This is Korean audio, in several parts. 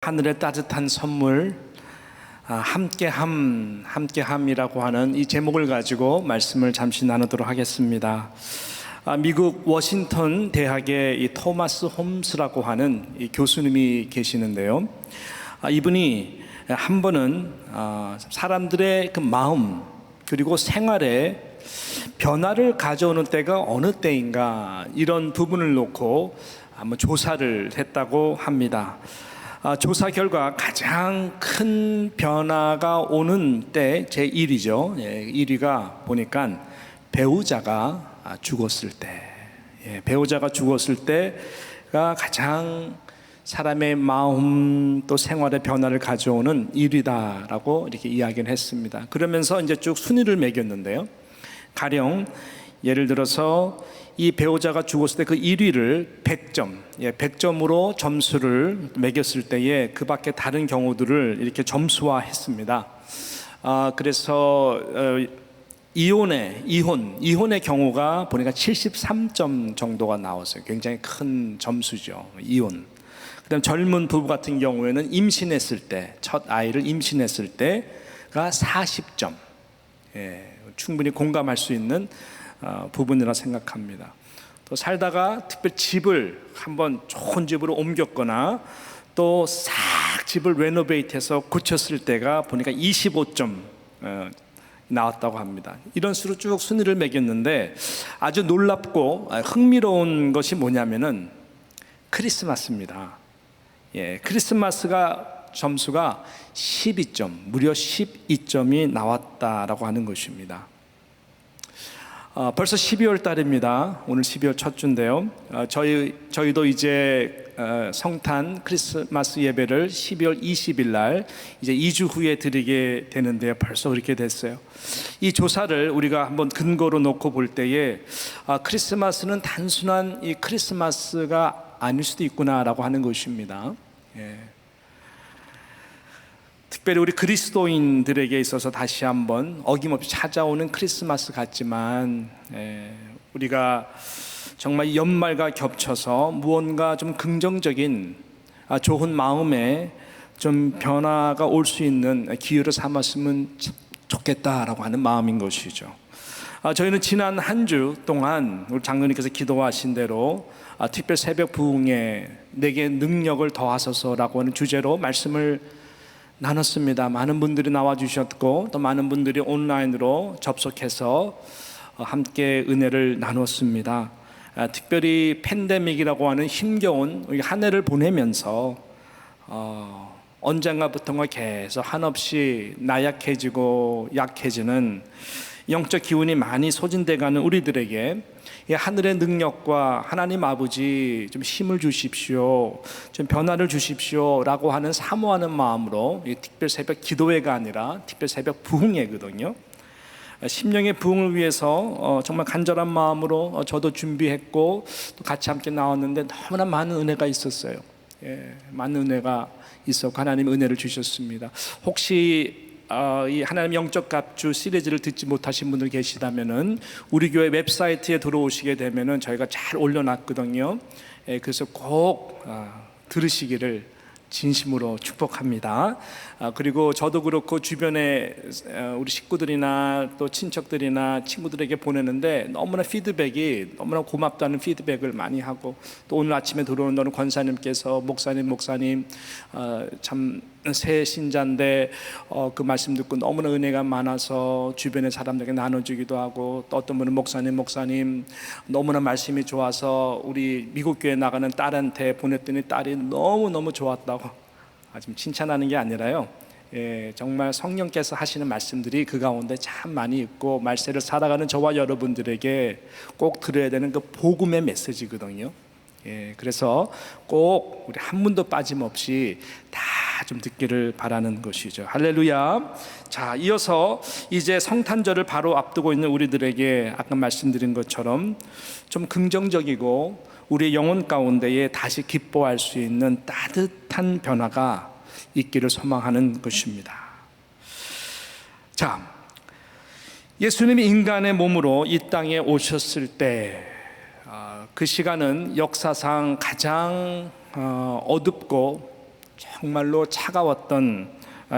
하늘의 따뜻한 선물, 함께함이라고 하는 이 제목을 가지고 말씀을 잠시 나누도록 하겠습니다. 미국 워싱턴 대학의 이 토마스 홈스라고 하는 이 교수님이 계시는데요. 이분이 한 번은 사람들의 그 마음 그리고 생활에 변화를 가져오는 때가 어느 때인가, 이런 부분을 놓고 한번 조사를 했다고 합니다. 조사 결과 가장 큰 변화가 오는 때 제1위죠. 1위가 보니까 배우자가 죽었을 때, 배우자가 죽었을 때가 가장 사람의 마음 또 생활의 변화를 가져오는 일이다라고 이렇게 이야기를 했습니다. 그러면서 이제 쭉 순위를 매겼는데요. 가령 예를 들어서 이 배우자가 죽었을 때 그 1위를 100점, 100점으로 점수를 매겼을 때에 그 밖에 다른 경우들을 이렇게 점수화했습니다. 그래서 이혼의 경우가 보니까 73점 정도가 나왔어요. 굉장히 큰 점수죠. 이혼. 그다음 젊은 부부 같은 경우에는 임신했을 때, 첫 아이를 임신했을 때가 40점. 충분히 공감할 수 있는 부분이라 생각합니다. 또 살다가 특별히 집을 한번 좋은 집으로 옮겼거나 또 싹 집을 레노베이트해서 고쳤을 때가 보니까 25점 나왔다고 합니다. 이런 식으로 쭉 순위를 매겼는데 아주 놀랍고 흥미로운 것이 뭐냐면은 크리스마스입니다. 크리스마스가 점수가 12점, 무려 12점이 나왔다라고 하는 것입니다. 벌써 12월 달입니다. 오늘 12월 첫 주인데요. 저희도 이제 성탄 크리스마스 예배를 12월 20일 날 이제 2주 후에 드리게 되는데요. 벌써 그렇게 됐어요. 이 조사를 우리가 한번 근거로 놓고 볼 때에 크리스마스는 단순한 이 크리스마스가 아닐 수도 있구나라고 하는 것입니다. 특별히 우리 그리스도인들에게 있어서 다시 한번 어김없이 찾아오는 크리스마스 같지만, 우리가 정말 연말과 겹쳐서 무언가 좀 긍정적인 좋은 마음에 좀 변화가 올 수 있는 기회로 삼았으면 좋겠다라고 하는 마음인 것이죠. 저희는 지난 한 주 동안 우리 장로님께서 기도하신 대로 특별 새벽 부흥에 내게 능력을 더하소서라고 하는 주제로 말씀을 나눴습니다. 많은 분들이 나와주셨고 또 많은 분들이 온라인으로 접속해서 함께 은혜를 나눴습니다. 특별히 팬데믹이라고 하는 힘겨운 한 해를 보내면서 언젠가부터가 계속 한없이 나약해지고 약해지는 영적 기운이 많이 소진돼가는 우리들에게 하늘의 능력과 하나님 아버지 좀 힘을 주십시오, 좀 변화를 주십시오 라고 하는 사모하는 마음으로 특별 새벽 기도회가 아니라 특별 새벽 부흥회거든요. 심령의 부흥을 위해서 정말 간절한 마음으로 저도 준비했고 또 같이 함께 나왔는데 너무나 많은 은혜가 있었어요. 많은 은혜가 있었고 하나님 은혜를 주셨습니다. 혹시 이 하나님 영적 갑주 시리즈를 듣지 못하신 분들 계시다면은 우리 교회 웹사이트에 들어오시게 되면은 저희가 잘 올려놨거든요. 그래서 꼭 들으시기를 진심으로 축복합니다. 그리고 저도 그렇고 주변에 우리 식구들이나 또 친척들이나 친구들에게 보내는데 너무나 피드백이 너무나 고맙다는 피드백을 많이 하고, 또 오늘 아침에 들어오는 권사님께서 목사님 참 새 신자인데 그 말씀 듣고 너무나 은혜가 많아서 주변의 사람들에게 나눠주기도 하고, 또 어떤 분은 목사님 너무나 말씀이 좋아서 우리 미국 교회 나가는 딸한테 보냈더니 딸이 너무너무 좋았다고, 지금 칭찬하는 게 아니라요, 정말 성령께서 하시는 말씀들이 그 가운데 참 많이 있고 말세를 살아가는 저와 여러분들에게 꼭 들어야 되는 그 복음의 메시지거든요. 그래서 꼭 우리 한 분도 빠짐없이 다 좀 듣기를 바라는 것이죠. 할렐루야. 자, 이어서 이제 성탄절을 바로 앞두고 있는 우리들에게 아까 말씀드린 것처럼 좀 긍정적이고 우리의 영혼 가운데에 다시 기뻐할 수 있는 따뜻한 변화가 있기를 소망하는 것입니다. 자, 예수님이 인간의 몸으로 이 땅에 오셨을 때 그 시간은 역사상 가장 어둡고 정말로 차가웠던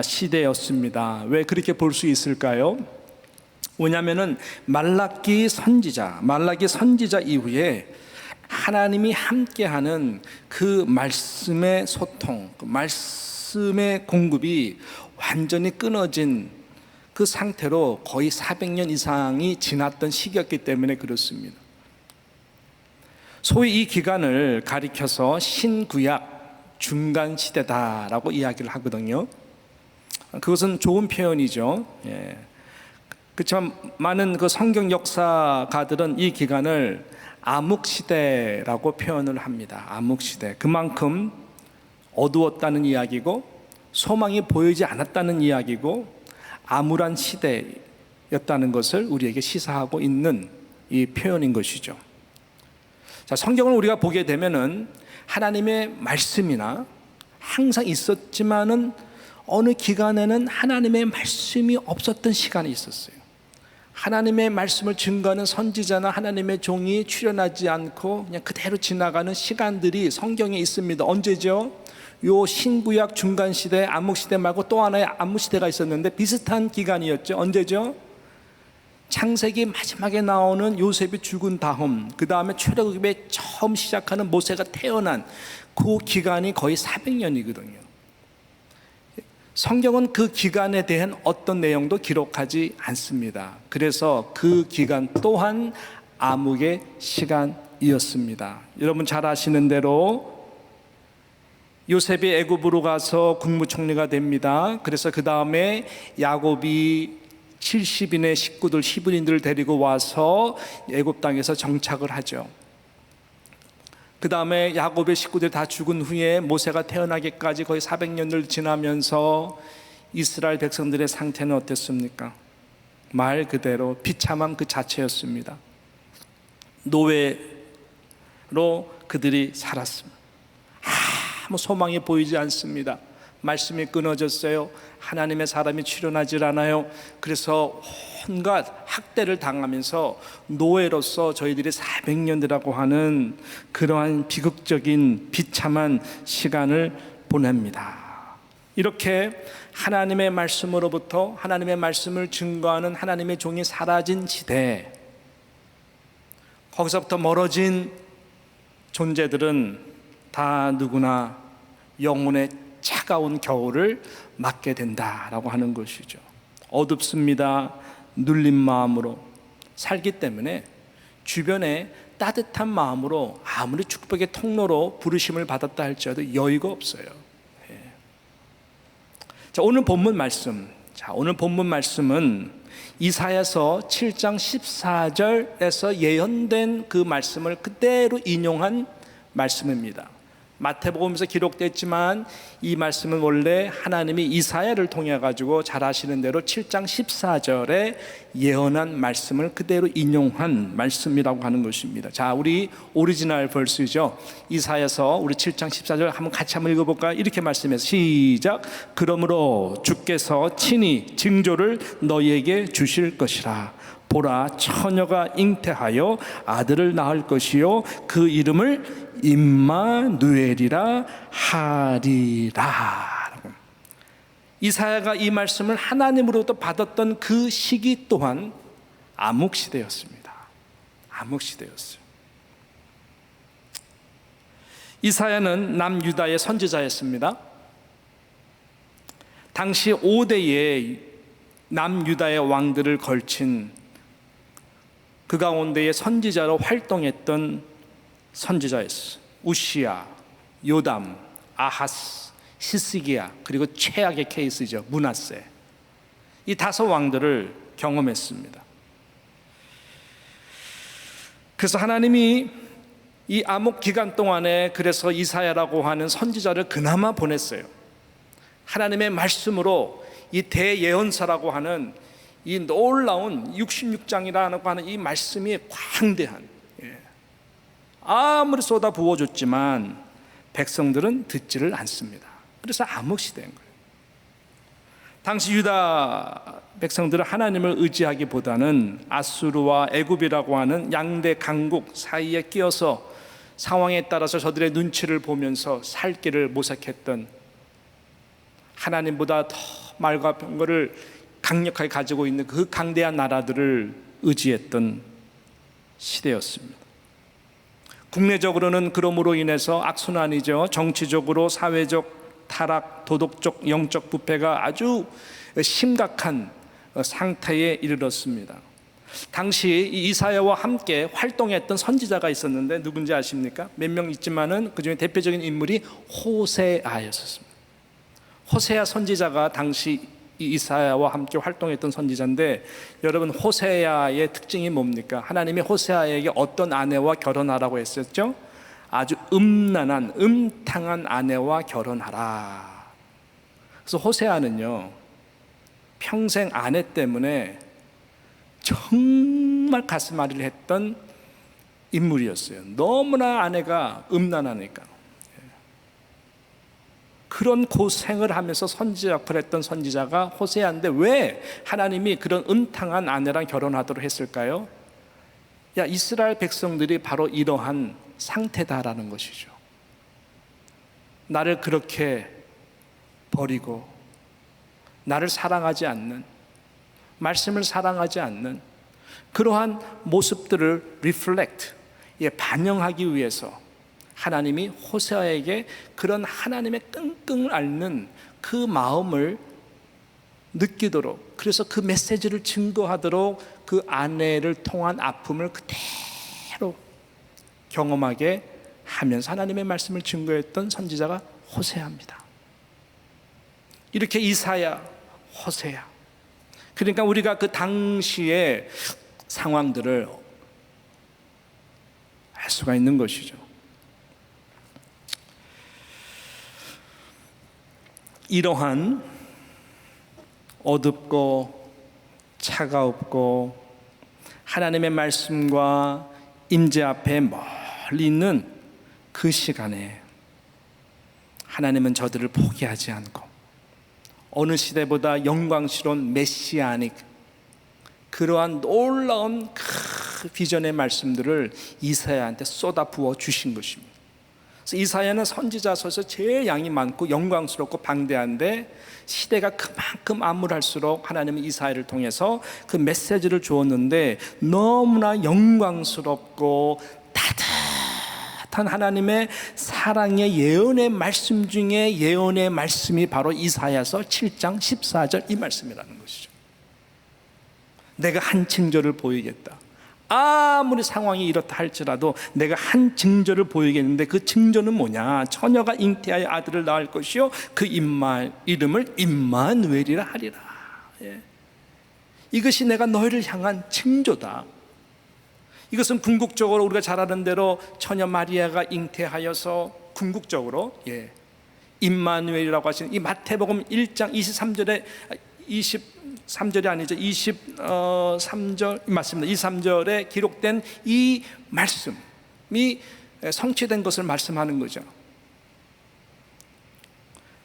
시대였습니다. 왜 그렇게 볼 수 있을까요? 왜냐하면은 말라기 선지자 이후에 하나님이 함께하는 그 말씀의 소통, 그 말씀의 공급이 완전히 끊어진 그 상태로 거의 400년 이상이 지났던 시기였기 때문에 그렇습니다. 소위 이 기간을 가리켜서 신구약 중간 시대다라고 이야기를 하거든요. 그것은 좋은 표현이죠. 그렇지만 많은 그 성경 역사가들은 이 기간을 암흑시대라고 표현을 합니다. 암흑시대. 그만큼 어두웠다는 이야기고 소망이 보이지 않았다는 이야기고 암울한 시대였다는 것을 우리에게 시사하고 있는 이 표현인 것이죠. 자, 성경을 우리가 보게 되면은 하나님의 말씀이나 항상 있었지만은 어느 기간에는 하나님의 말씀이 없었던 시간이 있었어요. 하나님의 말씀을 증거하는 선지자나 하나님의 종이 출현하지 않고 그냥 그대로 지나가는 시간들이 성경에 있습니다. 언제죠? 요 신구약 중간시대, 암흑시대 말고 또 하나의 암흑시대가 있었는데 비슷한 기간이었죠. 언제죠? 창세기 마지막에 나오는 요셉이 죽은 다음, 그 다음에 출애굽에 처음 시작하는 모세가 태어난 그 기간이 거의 400년이거든요. 성경은 그 기간에 대한 어떤 내용도 기록하지 않습니다. 그래서 그 기간 또한 암흑의 시간이었습니다. 여러분 잘 아시는 대로 요셉이 애굽으로 가서 국무총리가 됩니다. 그래서 그 다음에 야곱이 70인의 식구들, 히브리인들을 데리고 와서 애굽 땅에서 정착을 하죠. 그 다음에 야곱의 식구들이 다 죽은 후에 모세가 태어나기까지 거의 400년을 지나면서 이스라엘 백성들의 상태는 어땠습니까? 말 그대로 비참함 그 자체였습니다. 노예로 그들이 살았습니다. 아무 소망이 보이지 않습니다. 말씀이 끊어졌어요. 하나님의 사람이 출현하질 않아요. 그래서 온갖 학대를 당하면서 노예로서 저희들이 400년이라고 하는 그러한 비극적인 비참한 시간을 보냅니다. 이렇게 하나님의 말씀으로부터 하나님의 말씀을 증거하는 하나님의 종이 사라진 시대, 거기서부터 멀어진 존재들은 다 누구나 영혼의 차가운 겨울을 맞게 된다라고 하는 것이죠. 어둡습니다. 눌린 마음으로 살기 때문에 주변에 따뜻한 마음으로 아무리 축복의 통로로 부르심을 받았다 할지라도 여유가 없어요. 자, 오늘 본문 말씀은 이사야서 7장 14절에서 예언된 그 말씀을 그대로 인용한 말씀입니다. 마태복음에서 기록됐지만 이 말씀은 원래 하나님이 이사야를 통해 가지고 잘 아시는 대로 7장 14절에 예언한 말씀을 그대로 인용한 말씀이라고 하는 것입니다. 자, 우리 오리지널 벌스죠. 이사야서 우리 7장 14절 같이 한번 읽어볼까요? 이렇게 말씀해서 시작. 그러므로 주께서 친히 징조를 너희에게 주실 것이라. 보라, 처녀가 잉태하여 아들을 낳을 것이요 그 이름을 임마누엘이라 하리라. 이사야가 이 말씀을 하나님으로부터 받았던 그 시기 또한 암흑시대였습니다. 암흑시대였어요. 이사야는 남유다의 선지자였습니다. 당시 5대의 남유다의 왕들을 걸친 그 가운데에 선지자로 활동했던 선지자였어요. 우시야, 요담, 아하스, 히스기야, 그리고 최악의 케이스죠. 므낫세. 이 5 왕들을 경험했습니다. 그래서 하나님이 이 암흑 기간 동안에 그래서 이사야라고 하는 선지자를 그나마 보냈어요. 하나님의 말씀으로 이 대예언서라고 하는 이 놀라운 66장이라고 하는 이 말씀이 광대한, 아무리 쏟아 부어줬지만 백성들은 듣지를 않습니다. 그래서 암흑시대인 거예요. 당시 유다 백성들은 하나님을 의지하기보다는 아수르와 애굽이라고 하는 양대 강국 사이에 끼어서 상황에 따라서 저들의 눈치를 보면서 살 길을 모색했던 하나님보다 더 말과 병거를 강력하게 가지고 있는 그 강대한 나라들을 의지했던 시대였습니다. 국내적으로는 그러므로 인해서 악순환이죠. 정치적으로 사회적 타락, 도덕적, 영적 부패가 아주 심각한 상태에 이르렀습니다. 당시 이사야와 함께 활동했던 선지자가 있었는데 누군지 아십니까? 몇 명 있지만은 그중에 대표적인 인물이 호세아였습니다. 호세아 선지자가 당시 이사야와 함께 활동했던 선지자인데, 여러분 호세아의 특징이 뭡니까? 하나님이 호세아에게 어떤 아내와 결혼하라고 했었죠? 아주 음란한, 음탕한 아내와 결혼하라. 그래서 호세아는요, 평생 아내 때문에 정말 가슴앓이를 했던 인물이었어요. 너무나 아내가 음란하니까. 그런 고생을 하면서 선지자 역할을 했던 선지자가 호세아인데, 왜 하나님이 그런 음탕한 아내랑 결혼하도록 했을까요? 이스라엘 백성들이 바로 이러한 상태다라는 것이죠. 나를 그렇게 버리고 나를 사랑하지 않는, 말씀을 사랑하지 않는 그러한 모습들을 reflect, 반영하기 위해서 하나님이 호세아에게 그런 하나님의 끙끙을 앓는 그 마음을 느끼도록, 그래서 그 메시지를 증거하도록 그 아내를 통한 아픔을 그대로 경험하게 하면서 하나님의 말씀을 증거했던 선지자가 호세아입니다. 이렇게 이사야, 호세아, 그러니까 우리가 그 당시의 상황들을 알 수가 있는 것이죠. 이러한 어둡고 차가웠고 하나님의 말씀과 임재 앞에 멀리 있는 그 시간에 하나님은 저들을 포기하지 않고 어느 시대보다 영광스러운 메시아닉, 그러한 놀라운 그 비전의 말씀들을 이사야한테 쏟아 부어 주신 것입니다. 그래서 이사야는 선지자서에서 제일 양이 많고 영광스럽고 방대한데, 시대가 그만큼 암울할수록 하나님은 이사야를 통해서 그 메시지를 주었는데, 너무나 영광스럽고 따뜻한 하나님의 사랑의 예언의 말씀 중에 예언의 말씀이 바로 이사야서 7장 14절 이 말씀이라는 것이죠. 내가 한 징조를 보이겠다. 아무리 상황이 이렇다 할지라도 내가 한 징조를 보이겠는데, 그 징조는 뭐냐? 처녀가 잉태하여 아들을 낳을 것이요 그 이름을 임마누엘이라 하리라. 이것이 내가 너희를 향한 징조다. 이것은 궁극적으로 우리가 잘 아는 대로 처녀 마리아가 잉태하여서 궁극적으로 임마누엘이라고 하시는 이 마태복음 1장 23절에 23절이 아니죠. 23절 맞습니다. 23절에 기록된 이 말씀이 성취된 것을 말씀하는 거죠.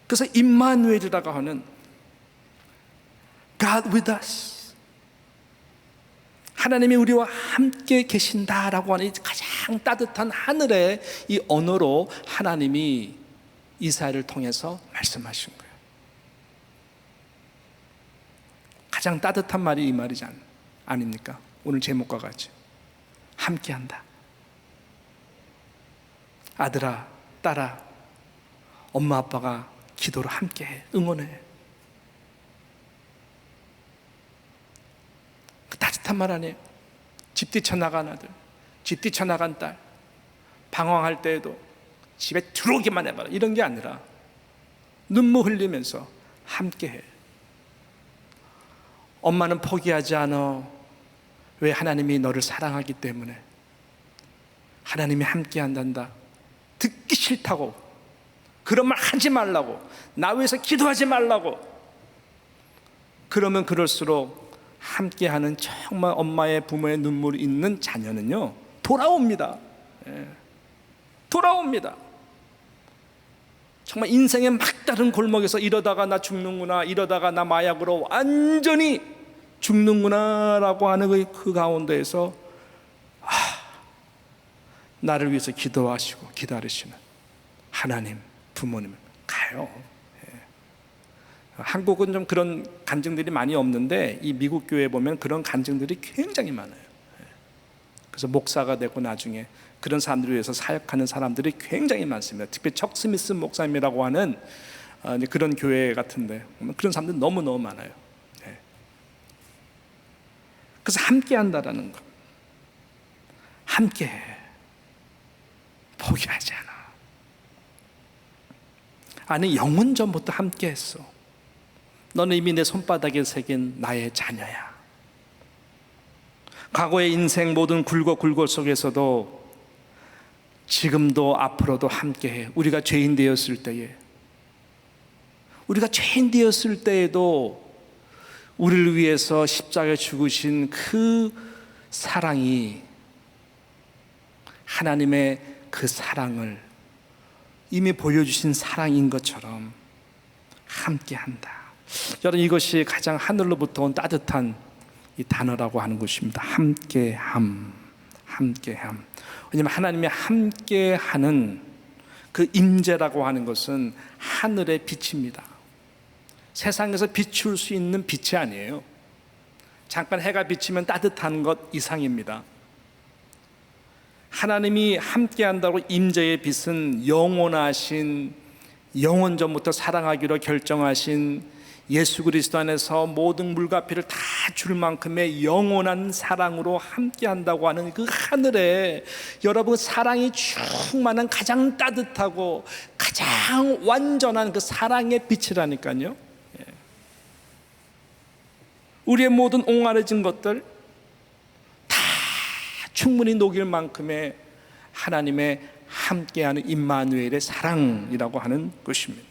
그래서 임마누엘이라고 하는 God with us, 하나님이 우리와 함께 계신다라고 하는 가장 따뜻한 하늘의 이 언어로 하나님이 이사야를 통해서 말씀하신 거예요. 가장 따뜻한 말이 이 말이지 아닙니까? 오늘 제목과 같이 함께한다. 아들아, 딸아, 엄마 아빠가 기도로 함께해, 응원해. 그 따뜻한 말 아니에요? 집 뛰쳐나간 아들, 집 뛰쳐나간 딸, 방황할 때에도 집에 들어오기만 해봐라, 이런 게 아니라 눈물 흘리면서 함께해. 엄마는 포기하지 않아. 왜? 하나님이 너를 사랑하기 때문에. 하나님이 함께 한단다. 듣기 싫다고, 그런 말 하지 말라고, 나 위해서 기도하지 말라고. 그러면 그럴수록 함께하는 정말 엄마의, 부모의 눈물이 있는 자녀는요 돌아옵니다. 돌아옵니다. 정말 인생의 막다른 골목에서 이러다가 나 죽는구나, 이러다가 나 마약으로 완전히 죽는구나 라고 하는 그 가운데에서 나를 위해서 기도하시고 기다리시는 하나님, 부모님은 가요. 한국은 좀 그런 간증들이 많이 없는데 이 미국 교회에 보면 그런 간증들이 굉장히 많아요. 그래서 목사가 되고 나중에 그런 사람들을 위해서 사역하는 사람들이 굉장히 많습니다. 특히 척 스미스 목사님이라고 하는 그런 교회 같은데 그런 사람들 너무너무 많아요. 그래서 함께 한다라는 것, 함께 해, 포기하지 않아. 아니, 영원 전부터 함께 했어. 너는 이미 내 손바닥에 새긴 나의 자녀야. 과거의 인생 모든 굴곡 속에서도 지금도 앞으로도 함께해. 우리가 죄인 되었을 때에도 우리를 위해서 십자가에 죽으신 그 사랑이 하나님의 그 사랑을 이미 보여주신 사랑인 것처럼 함께한다. 여러분, 이것이 가장 하늘로부터 온 따뜻한 이 단어라고 하는 것입니다. 함께함. 왜냐하면 하나님이 함께하는 그 임재라고 하는 것은 하늘의 빛입니다. 세상에서 비출 수 있는 빛이 아니에요. 잠깐 해가 비치면 따뜻한 것 이상입니다. 하나님이 함께한다고 임재의 빛은 영원하신, 영원 전부터 사랑하기로 결정하신 예수 그리스도 안에서 모든 물과 피를 다 줄 만큼의 영원한 사랑으로 함께한다고 하는 그 하늘에 여러분 사랑이 충만한 가장 따뜻하고 가장 완전한 그 사랑의 빛이라니까요. 우리의 모든 옹알해진 것들 다 충분히 녹일 만큼의 하나님의 함께하는 임마누엘의 사랑이라고 하는 것입니다.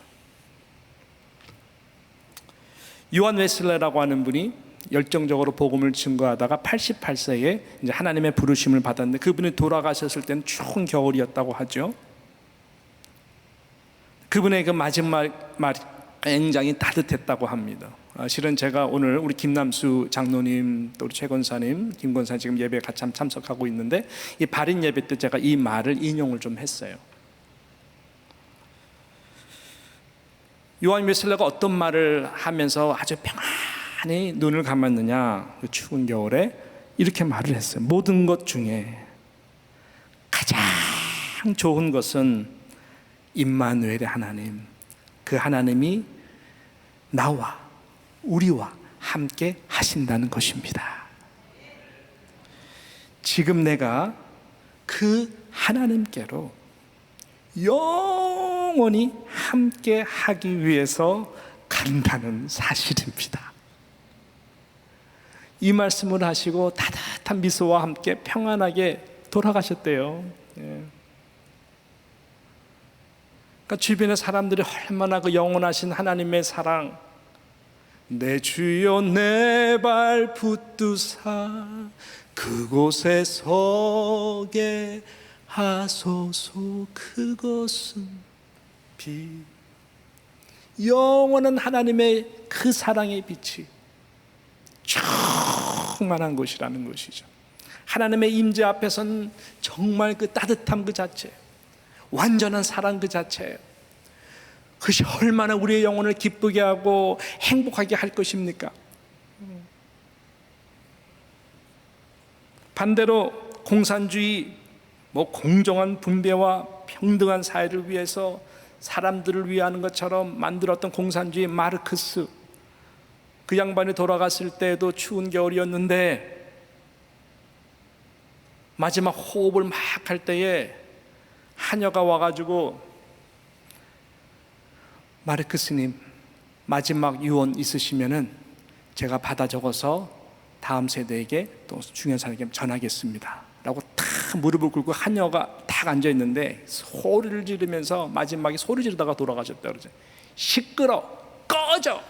요한 웨슬레라고 하는 분이 열정적으로 복음을 증거하다가 88세에 이제 하나님의 부르심을 받았는데 그분이 돌아가셨을 때는 추운 겨울이었다고 하죠. 그분의 그 마지막 말 굉장히 따뜻했다고 합니다. 실은 제가 오늘 우리 김남수 장로님 또 우리 최 권사님, 김 권사님 지금 예배에 같이 참석하고 있는데 이 발인 예배 때 제가 이 말을 인용을 좀 했어요. 요한 웨슬레가 어떤 말을 하면서 아주 평안히 눈을 감았느냐, 그 추운 겨울에 이렇게 말을 했어요. 모든 것 중에 가장 좋은 것은 임마누엘의 하나님, 그 하나님이 나와 우리와 함께 하신다는 것입니다. 지금 내가 그 하나님께로 영원히 함께 하기 위해서 간다는 사실입니다. 이 말씀을 하시고 따뜻한 미소와 함께 평안하게 돌아가셨대요. 그러니까 주변의 사람들이 얼마나 그 영원하신 하나님의 사랑, 내 주여 내 발 붙드사 그곳에 서게 하소서. 그것은 빛, 영원한 하나님의 그 사랑의 빛이 충만한 곳이라는 것이죠. 하나님의 임재 앞에서는 정말 그 따뜻함 그 자체, 완전한 사랑 그 자체예요. 그것이 얼마나 우리의 영혼을 기쁘게 하고 행복하게 할 것입니까? 반대로 공산주의, 공정한 분배와 평등한 사회를 위해서 사람들을 위하는 것처럼 만들었던 공산주의 마르크스, 그 양반이 돌아갔을 때에도 추운 겨울이었는데 마지막 호흡을 막 할 때에 하녀가 와가지고 마르크스님 마지막 유언 있으시면은 제가 받아 적어서 다음 세대에게 또 중요한 사람에게 전하겠습니다 라고 탁 무릎을 꿇고 하녀가 탁 앉아 있는데 소리를 지르면서 마지막에 소리 지르다가 돌아가셨다 그러죠. 시끄러, 꺼져,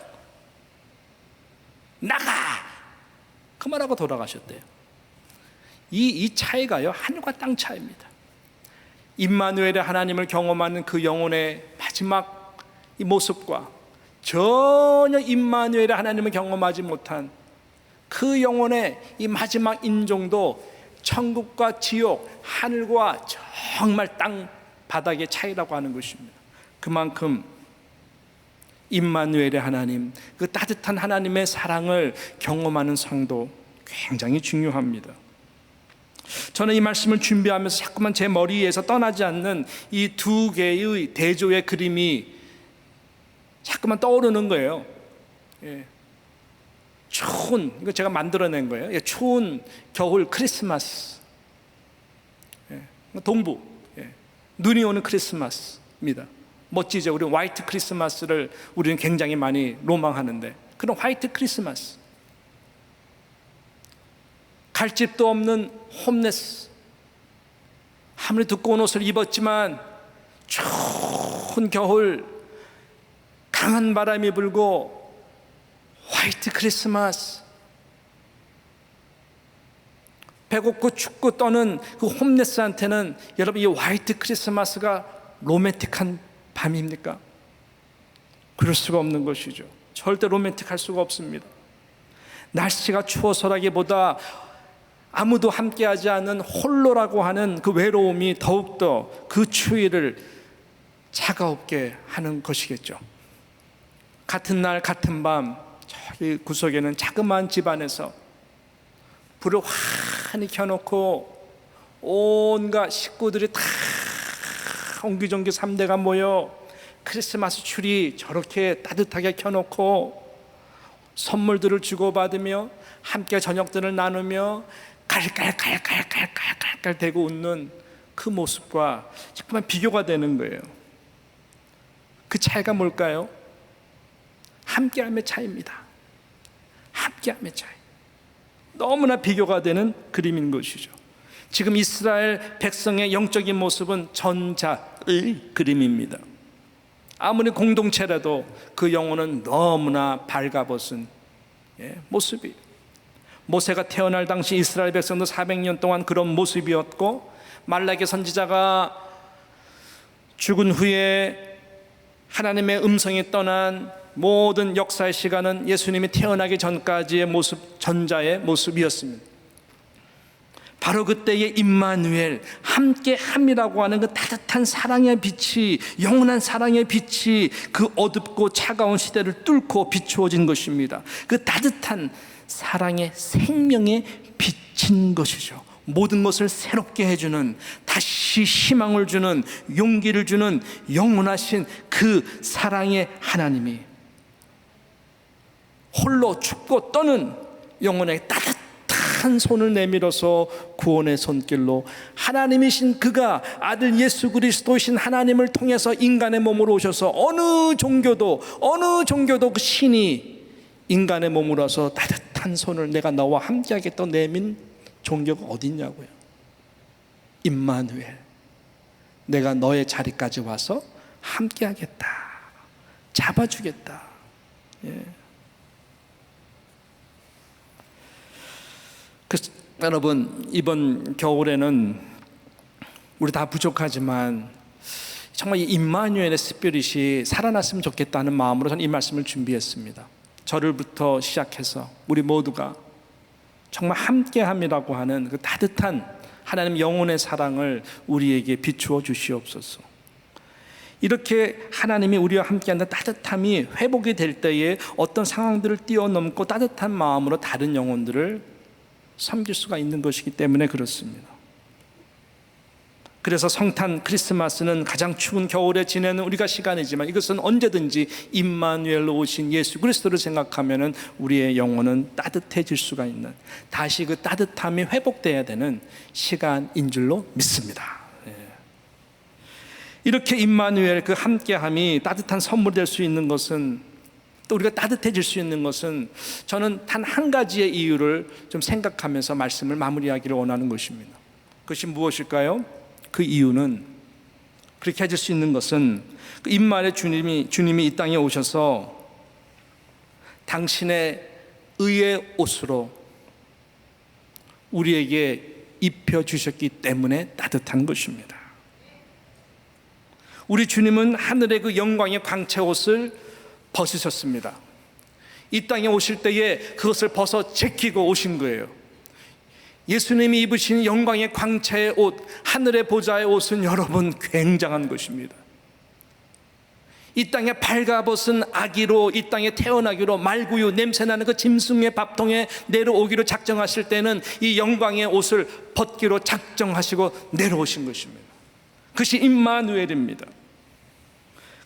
나가, 그만하고 돌아가셨대요. 이 차이가요, 하늘과 땅 차이입니다. 임마누엘의 하나님을 경험하는 그 영혼의 마지막 이 모습과 전혀 임마누엘의 하나님을 경험하지 못한 그 영혼의 이 마지막 인종도 천국과 지옥, 하늘과 정말 땅 바닥의 차이라고 하는 것입니다. 그만큼 임마누엘의 하나님, 그 따뜻한 하나님의 사랑을 경험하는 성도 굉장히 중요합니다. 저는 이 말씀을 준비하면서 자꾸만 제 머리에서 떠나지 않는 이 두 개의 대조의 그림이 자꾸만 떠오르는 거예요. 추운, 이거 제가 만들어낸 거예요. 추운 겨울 크리스마스, 동부, 눈이 오는 크리스마스입니다. 멋지죠. 우리 화이트 크리스마스를 우리는 굉장히 많이 로망하는데, 그런 화이트 크리스마스, 갈 집도 없는 홈레스, 아무리 두꺼운 옷을 입었지만 추운 겨울 강한 바람이 불고 화이트 크리스마스, 배고프고 춥고 떠는 그 홈레스한테는 여러분 이 화이트 크리스마스가 로맨틱한 밤입니까? 그럴 수가 없는 것이죠. 절대 로맨틱할 수가 없습니다. 날씨가 추워서라기보다 아무도 함께하지 않는 홀로라고 하는 그 외로움이 더욱더 그 추위를 차가웁게 하는 것이겠죠. 같은 날 같은 밤 저기 구석에는 자그마한 집안에서 불을 환히 켜놓고 온갖 식구들이 다 옹기종기 3대가 모여 크리스마스 추리 저렇게 따뜻하게 켜놓고 선물들을 주고받으며 함께 저녁들을 나누며 깔깔깔깔깔깔깔 대고 웃는 그 모습과 정말 비교가 되는 거예요. 그 차이가 뭘까요? 함께함의 차이입니다. 함께함의 차이. 너무나 비교가 되는 그림인 것이죠. 지금 이스라엘 백성의 영적인 모습은 전자의 그림입니다. 아무리 공동체라도 그 영혼은 너무나 발가벗은 모습이에요. 모세가 태어날 당시 이스라엘 백성도 400년 동안 그런 모습이었고, 말라기 선지자가 죽은 후에 하나님의 음성이 떠난 모든 역사의 시간은 예수님이 태어나기 전까지의 모습, 전자의 모습이었습니다. 바로 그때의 임마누엘, 함께함이라고 하는 그 따뜻한 사랑의 빛이, 영원한 사랑의 빛이 그 어둡고 차가운 시대를 뚫고 비추어진 것입니다. 그 따뜻한 사랑의 생명의 빛인 것이죠. 모든 것을 새롭게 해주는, 다시 희망을 주는, 용기를 주는 영원하신 그 사랑의 하나님이 홀로 춥고 떠는 영혼의 따뜻한 손을 내밀어서 구원의 손길로 하나님이신 그가 아들 예수 그리스도이신 하나님을 통해서 인간의 몸으로 오셔서 어느 종교도 그 신이 인간의 몸으로 와서 따뜻한 손을 내가 너와 함께하겠다 내민 종교가 어디 있냐고요. 임마누엘, 내가 너의 자리까지 와서 함께하겠다, 잡아주겠다. 여러분, 이번 겨울에는 우리 다 부족하지만 정말 이 임마누엘의 스피릿이 살아났으면 좋겠다는 마음으로 저는 이 말씀을 준비했습니다. 저를부터 시작해서 우리 모두가 정말 함께함이라고 하는 그 따뜻한 하나님 영혼의 사랑을 우리에게 비추어 주시옵소서. 이렇게 하나님이 우리와 함께하는 따뜻함이 회복이 될 때에 어떤 상황들을 뛰어넘고 따뜻한 마음으로 다른 영혼들을 섬길 수가 있는 것이기 때문에 그렇습니다. 그래서 성탄 크리스마스는 가장 추운 겨울에 지내는 우리가 시간이지만 이것은 언제든지 임마누엘로 오신 예수 그리스도를 생각하면 우리의 영혼은 따뜻해질 수가 있는, 다시 그 따뜻함이 회복돼야 되는 시간인 줄로 믿습니다. 이렇게 임마누엘 그 함께함이 따뜻한 선물이 될 수 있는 것은, 또 우리가 따뜻해질 수 있는 것은, 저는 단 한 가지의 이유를 좀 생각하면서 말씀을 마무리하기를 원하는 것입니다. 그것이 무엇일까요? 그 이유는, 그렇게 해줄 수 있는 것은 그 임마누엘 주님이 이 땅에 오셔서 당신의 의의 옷으로 우리에게 입혀주셨기 때문에 따뜻한 것입니다. 우리 주님은 하늘의 그 영광의 광채 옷을 벗으셨습니다. 이 땅에 오실 때에 그것을 벗어 제끼고 오신 거예요. 예수님이 입으신 영광의 광채의 옷, 하늘의 보좌의 옷은 여러분 굉장한 것입니다. 이 땅에 발가벗은 아기로 이 땅에 태어나기로 말구유 냄새나는 그 짐승의 밥통에 내려오기로 작정하실 때는 이 영광의 옷을 벗기로 작정하시고 내려오신 것입니다. 그것이 임마누엘입니다.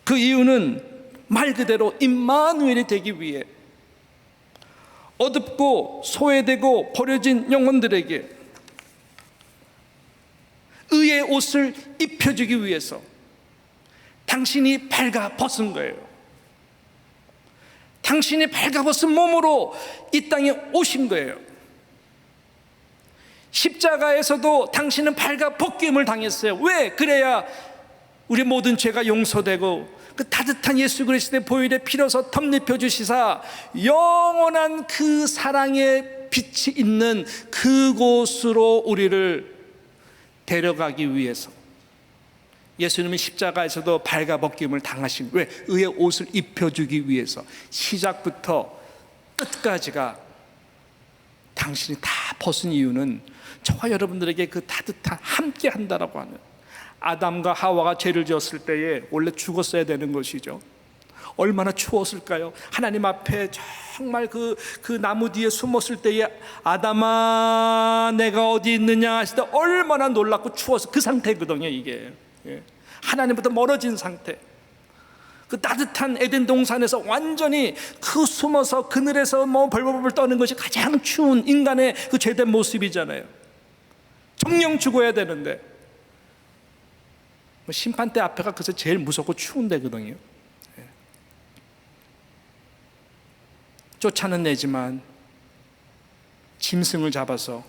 그 이유는 말 그대로 임마누엘이 되기 위해 어둡고 소외되고 버려진 영혼들에게 의의 옷을 입혀주기 위해서 당신이 발가벗은 거예요. 당신이 발가벗은 몸으로 이 땅에 오신 거예요. 십자가에서도 당신은 발가벗김을 당했어요. 왜? 그래야 우리 모든 죄가 용서되고 그 따뜻한 예수 그리스도의 보혈의 피로서 덧입혀 주시사 영원한 그 사랑의 빛이 있는 그곳으로 우리를 데려가기 위해서 예수님은 십자가에서도 발가벗김을 당하신, 왜? 의의 옷을 입혀주기 위해서. 시작부터 끝까지가 당신이 다 벗은 이유는 저와 여러분들에게 그 따뜻한 함께 한다라고 하는, 아담과 하와가 죄를 지었을 때에 원래 죽었어야 되는 것이죠. 얼마나 추웠을까요? 하나님 앞에 정말 그 나무 뒤에 숨었을 때에 아담아 내가 어디 있느냐 하실 때 얼마나 놀랍고 추워서 그 상태거든요. 이게 하나님부터 멀어진 상태, 그 따뜻한 에덴 동산에서 완전히 그 숨어서 그늘에서 뭐 벌벌벌 떠는 것이 가장 추운 인간의 그 죄된 모습이잖아요. 정령 죽어야 되는데 심판대 앞에가 그래서 제일 무섭고 추운 데거든요. 쫓아는 내지만 짐승을 잡아서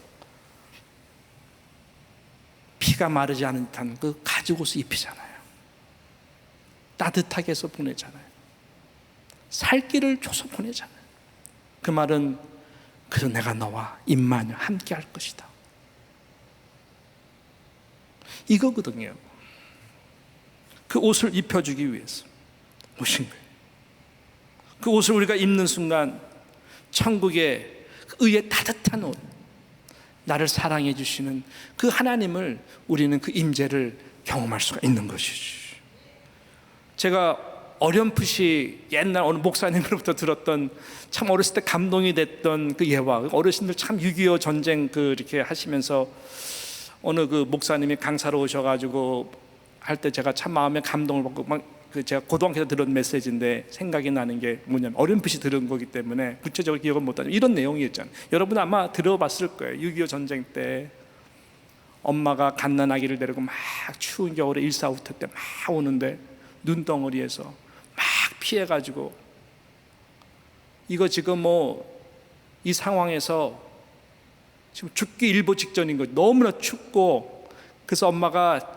피가 마르지 않은 듯한 그 가죽옷을 입히잖아요. 따뜻하게 해서 보내잖아요. 살 길을 줘서 보내잖아요. 그 말은 그래서 내가 너와 임마누엘 함께 할 것이다, 이거거든요. 그 옷을 입혀주기 위해서 오신 거예요. 그 옷을 우리가 입는 순간 천국의 의의 따뜻한 옷, 나를 사랑해 주시는 그 하나님을, 우리는 그 임재를 경험할 수가 있는 것이죠. 제가 어렴풋이 옛날 어느 목사님으로부터 들었던, 참 어렸을 때 감동이 됐던 그 예화, 어르신들 참 6.25 전쟁 이렇게 하시면서 어느 그 목사님이 강사로 오셔가지고 할 때 제가 참 마음에 감동을 받고, 제가 고등학교 때 들은 메시지인데 생각이 나는 게 뭐냐면, 어렴풋이 들은 거기 때문에 구체적으로 기억은 못하지만 이런 내용이었잖아요. 여러분 아마 들어봤을 거예요. 6.25 전쟁 때 엄마가 갓난아기를 데리고 막 추운 겨울에 일사후퇴 때 막 오는데 눈덩어리에서 막 피해가지고, 이거 지금 이 상황에서 지금 죽기 일보 직전인 거죠. 너무나 춥고. 그래서 엄마가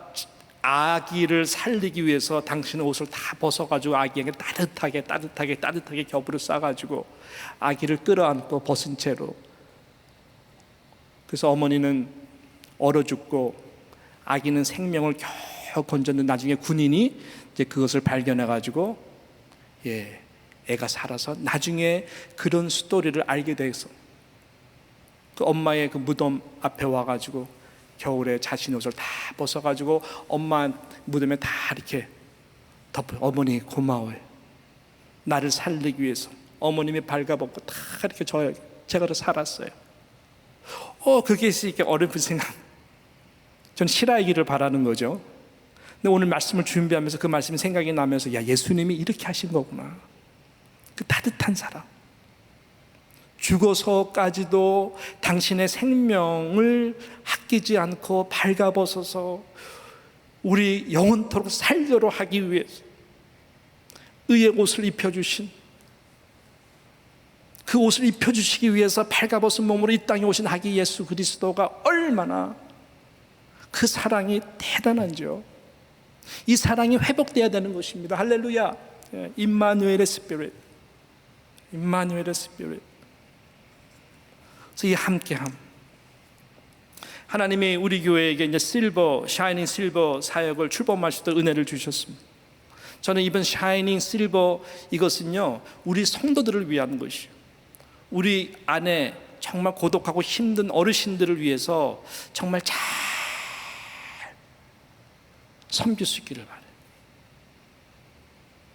아기를 살리기 위해서 당신의 옷을 다 벗어가지고 아기에게 따뜻하게 겹으로 싸가지고 아기를 끌어안고 벗은 채로, 그래서 어머니는 얼어 죽고 아기는 생명을 겨우 건졌는데 나중에 군인이 이제 그것을 발견해가지고 애가 살아서 나중에 그런 스토리를 알게 돼서 그 엄마의 그 무덤 앞에 와가지고 겨울에 자신의 옷을 다 벗어가지고 엄마 무덤에 다 이렇게 덮어, 어머니 고마워요, 나를 살리기 위해서 어머님이 발가벗고 다 이렇게 제가 살았어요. 그게 이렇게 어렴풋 생각, 전 실화이기를 바라는 거죠. 근데 오늘 말씀을 준비하면서 그 말씀이 생각이 나면서, 야, 예수님이 이렇게 하신 거구나. 그 따뜻한 사랑, 죽어서까지도 당신의 생명을 아끼지 않고 발가벗어서 우리 영원토록 살도록 하기 위해서 의의 옷을 입혀주신, 그 옷을 입혀주시기 위해서 발가벗은 몸으로 이 땅에 오신 아기 예수 그리스도가 얼마나 그 사랑이 대단한지요. 이 사랑이 회복되어야 되는 것입니다. 할렐루야. 임마누엘의 스피릿, 임마누엘의 스피릿. 그래서 이 함께함, 하나님이 우리 교회에게 이제 샤이닝 실버 사역을 출범하실 때 은혜를 주셨습니다. 저는 이번 샤이닝 실버, 이것은요 우리 성도들을 위한 것이요, 우리 안에 정말 고독하고 힘든 어르신들을 위해서 정말 잘 섬길 수 있기를 바라요.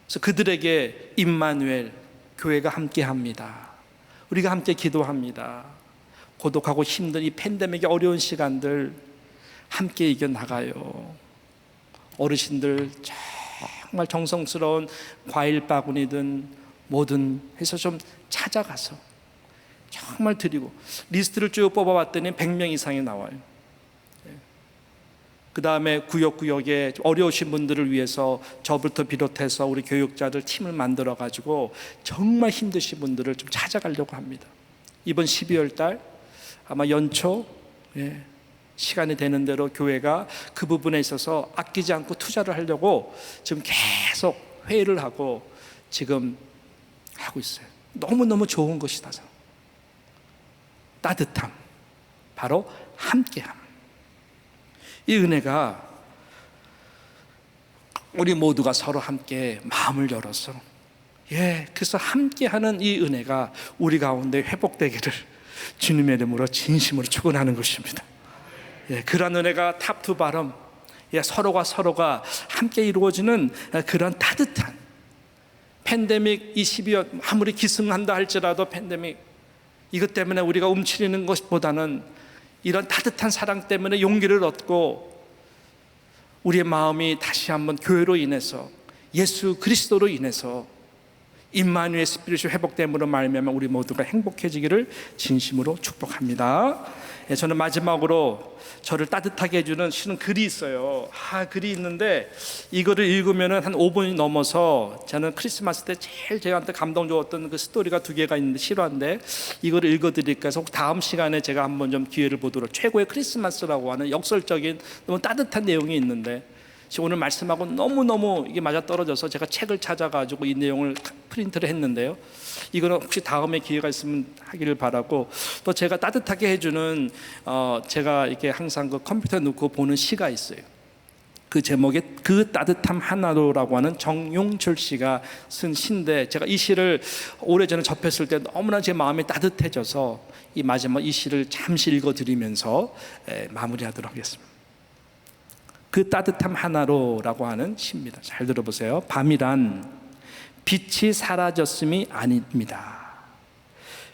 그래서 그들에게 임마누엘 교회가 함께합니다. 우리가 함께 기도합니다. 고독하고 힘든 이 팬데믹의 어려운 시간들 함께 이겨나가요. 어르신들 정말 정성스러운 과일 바구니든 뭐든 해서 좀 찾아가서 정말 드리고, 리스트를 쭉 뽑아봤더니 100명 이상이 나와요. 그 다음에 구역구역에 어려우신 분들을 위해서 저부터 비롯해서 우리 교육자들 팀을 만들어 가지고 정말 힘드신 분들을 좀 찾아가려고 합니다. 이번 12월 달 아마 연초 시간이 되는 대로 교회가 그 부분에 있어서 아끼지 않고 투자를 하려고 지금 계속 회의를 하고 지금 하고 있어요. 너무너무 좋은 것이다. 따뜻함, 바로 함께함. 이 은혜가 우리 모두가 서로 함께 마음을 열어서 그래서 함께하는 이 은혜가 우리 가운데 회복되기를 주님의 이름으로 진심으로 축원하는 것입니다. 그런 은혜가 탑 투 바람 서로가 함께 이루어지는 그런 따뜻한 팬데믹 22년 아무리 기승한다 할지라도 팬데믹 이것 때문에 우리가 움츠리는 것보다는 이런 따뜻한 사랑 때문에 용기를 얻고 우리의 마음이 다시 한번 교회로 인해서 예수 그리스도로 인해서 임마누엘 스피릿이 회복됨으로 말미암아 우리 모두가 행복해지기를 진심으로 축복합니다. 저는 마지막으로 저를 따뜻하게 해주는 실은 글이 있어요. 글이 있는데 이거를 읽으면 한 5분이 넘어서 저는 크리스마스 때 제일 저한테 감동 주었던 그 스토리가 2개가 있는데 실화인데 이거를 읽어드릴까 해서 다음 시간에 제가 한번 좀 기회를 보도록, 최고의 크리스마스라고 하는 역설적인 너무 따뜻한 내용이 있는데 오늘 말씀하고 너무너무 이게 맞아떨어져서 제가 책을 찾아가지고 이 내용을 프린트를 했는데요. 이거는 혹시 다음에 기회가 있으면 하기를 바라고, 또 제가 따뜻하게 해주는 제가 이렇게 항상 그 컴퓨터에 놓고 보는 시가 있어요. 그 제목에 그 따뜻함 하나로라고 하는 정용철 씨가 쓴 시인데, 제가 이 시를 오래전에 접했을 때 너무나 제 마음이 따뜻해져서 이 마지막 이 시를 잠시 읽어드리면서 마무리하도록 하겠습니다. 그 따뜻함 하나로라고 하는 시입니다. 잘 들어보세요. 밤이란 빛이 사라졌음이 아닙니다.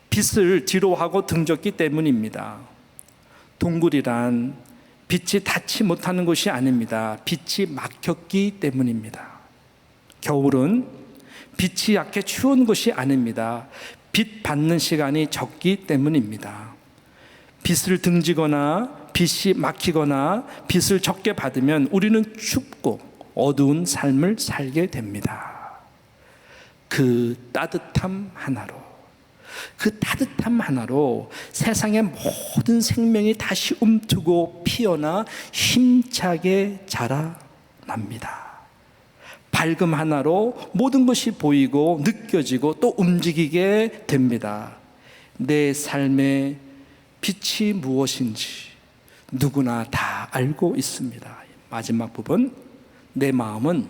빛을 뒤로 하고 등졌기 때문입니다. 동굴이란 빛이 닿지 못하는 곳이 아닙니다. 빛이 막혔기 때문입니다. 겨울은 빛이 약해 추운 곳이 아닙니다. 빛 받는 시간이 적기 때문입니다. 빛을 등지거나 빛이 막히거나 빛을 적게 받으면 우리는 춥고 어두운 삶을 살게 됩니다. 그 따뜻함 하나로, 그 따뜻함 하나로 세상의 모든 생명이 다시 움트고 피어나 힘차게 자라납니다. 밝음 하나로 모든 것이 보이고 느껴지고 또 움직이게 됩니다. 내 삶의 빛이 무엇인지 누구나 다 알고 있습니다. 마지막 부분, 내 마음은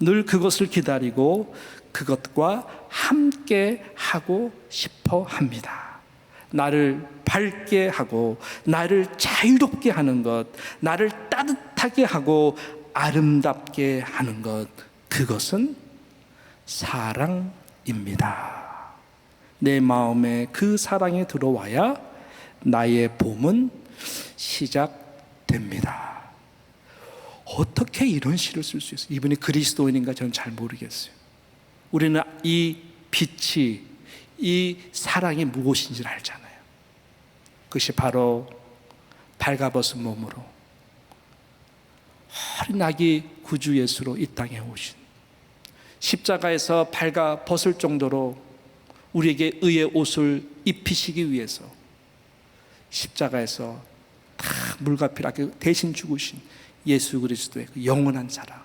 늘 그것을 기다리고 그것과 함께 하고 싶어 합니다. 나를 밝게 하고 나를 자유롭게 하는 것, 나를 따뜻하게 하고 아름답게 하는 것, 그것은 사랑입니다. 내 마음에 그 사랑이 들어와야 나의 봄은 시작됩니다. 어떻게 이런 시를 쓸 수 있어요? 이분이 그리스도인인가 저는 잘 모르겠어요. 우리는 이 빛이, 이 사랑이 무엇인지를 알잖아요. 그것이 바로 발가벗은 몸으로 어린 아기 구주 예수로 이 땅에 오신, 십자가에서 발가벗을 정도로 우리에게 의의 옷을 입히시기 위해서 십자가에서 다 물과 피를 대신 죽으신 예수 그리스도의 그 영원한 사랑,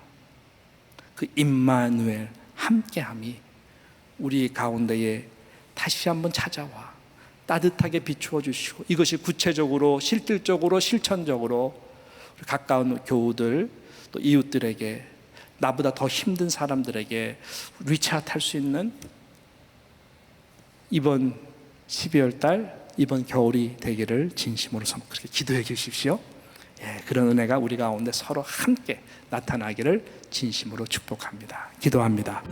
그 임마누엘 함께함이 우리 가운데에 다시 한번 찾아와 따뜻하게 비추어 주시고, 이것이 구체적으로 실질적으로 실천적으로 가까운 교우들 또 이웃들에게, 나보다 더 힘든 사람들에게 리차트할 수 있는 이번 12월 달, 이번 겨울이 되기를 진심으로 그렇게 기도해 주십시오. 그런 은혜가 우리 가운데 서로 함께 나타나기를 진심으로 축복합니다. 기도합니다.